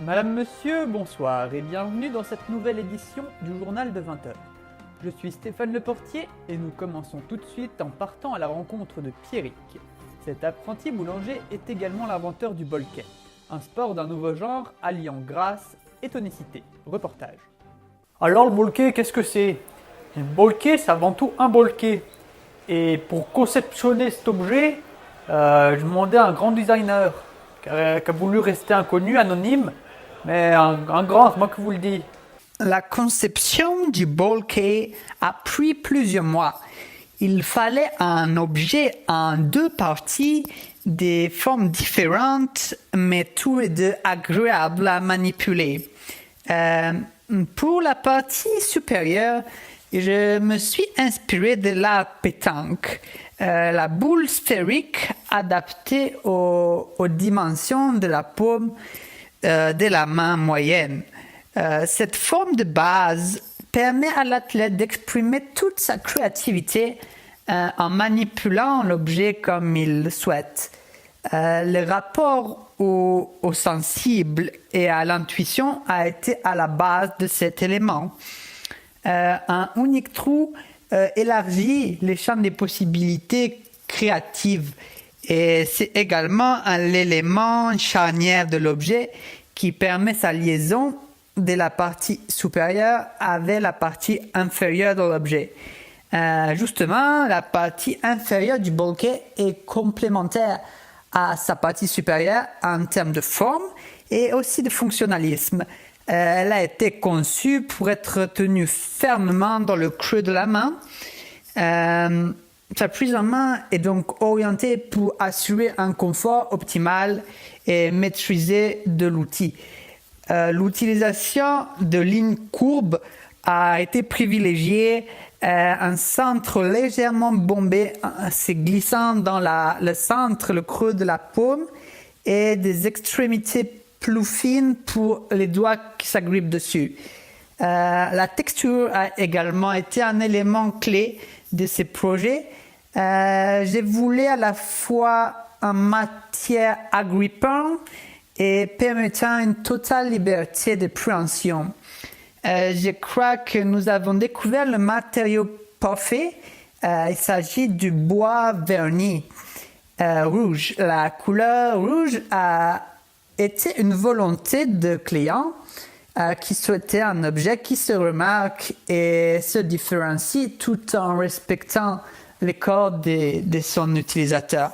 Madame, Monsieur, bonsoir et bienvenue dans cette nouvelle édition du journal de 20 heures. Je suis Stéphane Leportier et nous commençons tout de suite en partant à la rencontre de Pierrick. Cet apprenti boulanger est également l'inventeur du bolquet, un sport d'un nouveau genre alliant grâce et tonicité. Reportage. Alors le bolquet, qu'est-ce que c'est? Un bolquet, c'est avant tout un bolquet. Et pour conceptionner cet objet, je demandais à un grand designer qui a voulu rester inconnu, anonyme, mais un grand, c'est moi qui vous le dis. La conception du bolquet a pris plusieurs mois. Il fallait un objet en deux parties, des formes différentes, mais tous les deux agréables à manipuler. Pour la partie supérieure, je me suis inspiré de la pétanque, la boule sphérique adaptée aux dimensions de la paume de la main moyenne. Cette forme de base permet à l'athlète d'exprimer toute sa créativité en manipulant l'objet comme il le souhaite. Le rapport au sensible et à l'intuition a été à la base de cet élément. Un unique trou élargit les champs des possibilités créatives et c'est également l'élément charnière de l'objet qui permet sa liaison de la partie supérieure avec la partie inférieure de l'objet. Justement, la partie inférieure du bolquet est complémentaire à sa partie supérieure en termes de forme et aussi de fonctionnalisme. Elle a été conçue pour être tenue fermement dans le creux de la main. Sa prise en main est donc orientée pour assurer un confort optimal et maîtriser de l'outil. L'utilisation de lignes courbes a été privilégiée. Un centre légèrement bombé, c'est glissant dans le centre, le creux de la paume, et des extrémités plus fines pour les doigts qui s'agrippent dessus. La texture a également été un élément clé de ces projets. J'ai voulu à la fois en matière agrippante et permettant une totale liberté de préhension. Je crois que nous avons découvert le matériau parfait. Il s'agit du bois verni rouge. La couleur rouge a été une volonté de client qui souhaitait un objet qui se remarque et se différencie tout en respectant les codes de son utilisateur.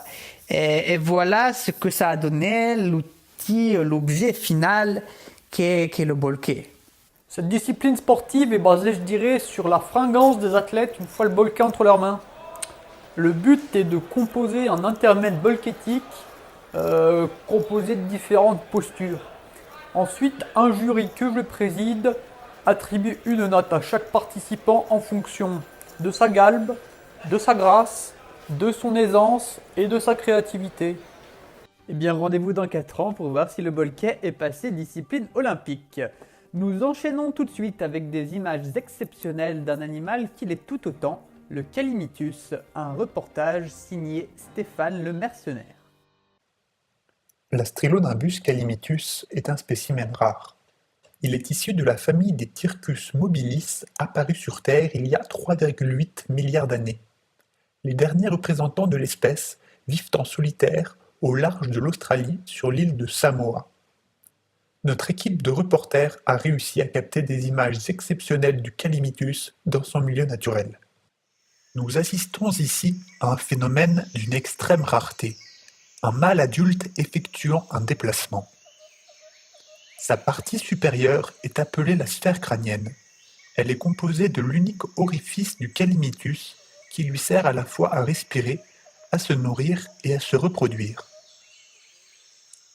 Et voilà ce que ça a donné, l'objet final qu'est le bolquet. Cette discipline sportive est basée, je dirais, sur la fringance des athlètes une fois le bolquet entre leurs mains. Le but est de composer un intermède bolquetique composé de différentes postures. Ensuite, un jury que je préside attribue une note à chaque participant en fonction de sa galbe, de sa grâce, de son aisance et de sa créativité. Eh bien, rendez-vous dans 4 ans pour voir si le bolquet est passé discipline olympique. Nous enchaînons tout de suite avec des images exceptionnelles d'un animal qui l'est tout autant, le Calimitus, un reportage signé Stéphane le Mercenaire. L'Astrilonimbus calimitus est un spécimen rare. Il est issu de la famille des Tyrcus mobilis apparus sur Terre il y a 3,8 milliards d'années. Les derniers représentants de l'espèce vivent en solitaire au large de l'Australie sur l'île de Samoa. Notre équipe de reporters a réussi à capter des images exceptionnelles du Calimitus dans son milieu naturel. Nous assistons ici à un phénomène d'une extrême rareté, un mâle adulte effectuant un déplacement. Sa partie supérieure est appelée la sphère crânienne. Elle est composée de l'unique orifice du Calimitus qui lui sert à la fois à respirer, à se nourrir et à se reproduire.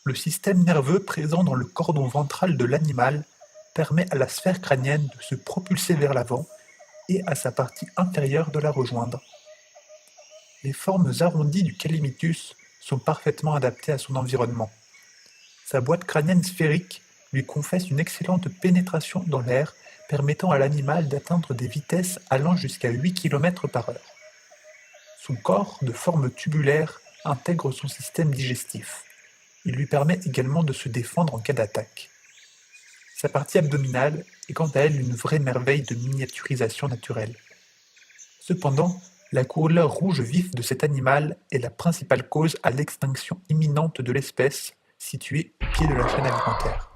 Le système nerveux présent dans le cordon ventral de l'animal permet à la sphère crânienne de se propulser vers l'avant et à sa partie inférieure de la rejoindre. Les formes arrondies du Calimitus sont parfaitement adaptées à son environnement. Sa boîte crânienne sphérique lui confesse une excellente pénétration dans l'air, permettant à l'animal d'atteindre des vitesses allant jusqu'à 8 km/h. Son corps, de forme tubulaire, intègre son système digestif. Il lui permet également de se défendre en cas d'attaque. Sa partie abdominale est quant à elle une vraie merveille de miniaturisation naturelle. Cependant, la couleur rouge vif de cet animal est la principale cause à l'extinction imminente de l'espèce, située au pied de la chaîne alimentaire.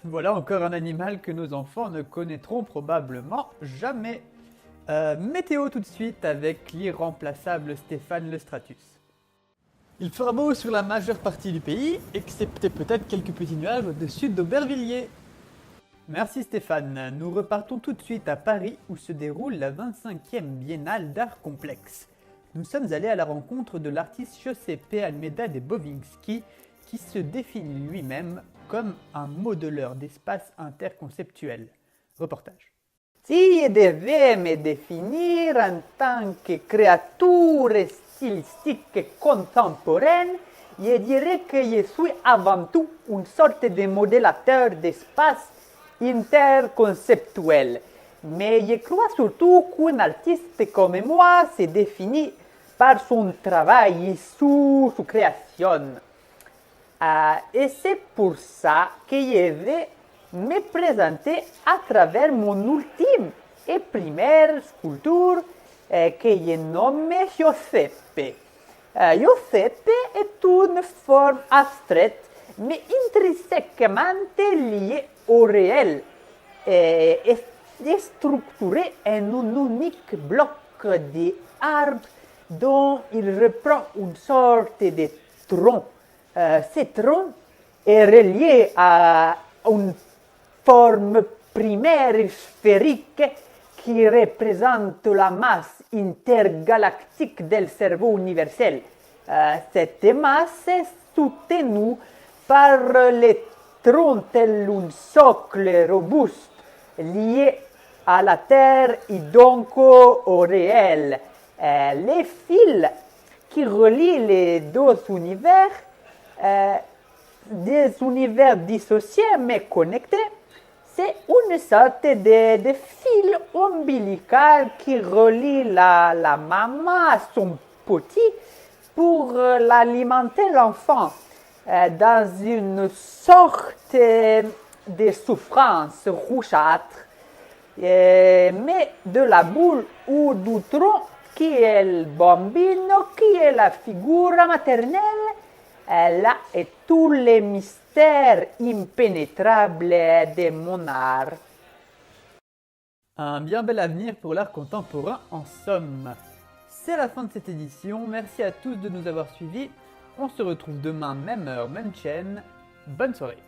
Voilà encore un animal que nos enfants ne connaîtront probablement jamais. Météo tout de suite avec l'irremplaçable Stéphane Le Stratus. Il fera beau sur la majeure partie du pays, excepté peut-être quelques petits nuages au-dessus d'Aubervilliers. Merci Stéphane, nous repartons tout de suite à Paris où se déroule la 25e Biennale d'Art Complexe. Nous sommes allés à la rencontre de l'artiste Giuseppe Almeida de Bovinski qui se définit lui-même comme un modeleur d'espace interconceptuel. Reportage. Si je devais me définir en tant que créature stylistique contemporaine, je dirais que je suis avant tout une sorte de modélateur d'espace interconceptuel. Mais je crois surtout qu'un artiste comme moi se définit par son travail et sa création. Et c'est pour ça que je vais me présenter à travers mon ultime et première sculpture que je nomme Giuseppe. Giuseppe est une forme abstraite mais intrinsèquement liée au réel et est structurée en un unique bloc d'arbre dont il reprend une sorte de tronc. Ce tronc est relié à une forme primaire sphérique qui représente la masse intergalactique del cerveau universel. Cette masse est soutenue par le tronc tel un socle robuste lié à la Terre et donc au réel. Les fils qui relient les deux univers, des univers dissociés mais connectés, c'est une sorte de fil ombilical qui relie la maman à son petit pour l'alimenter l'enfant dans une sorte de souffrance rougeâtre, mais de la boule ou du tronc qui est le bambino, qui est la figure maternelle, là est tous les mystères impénétrables de mon art. Un bien bel avenir pour l'art contemporain en somme. C'est la fin de cette édition, merci à tous de nous avoir suivis. On se retrouve demain, même heure, même chaîne. Bonne soirée.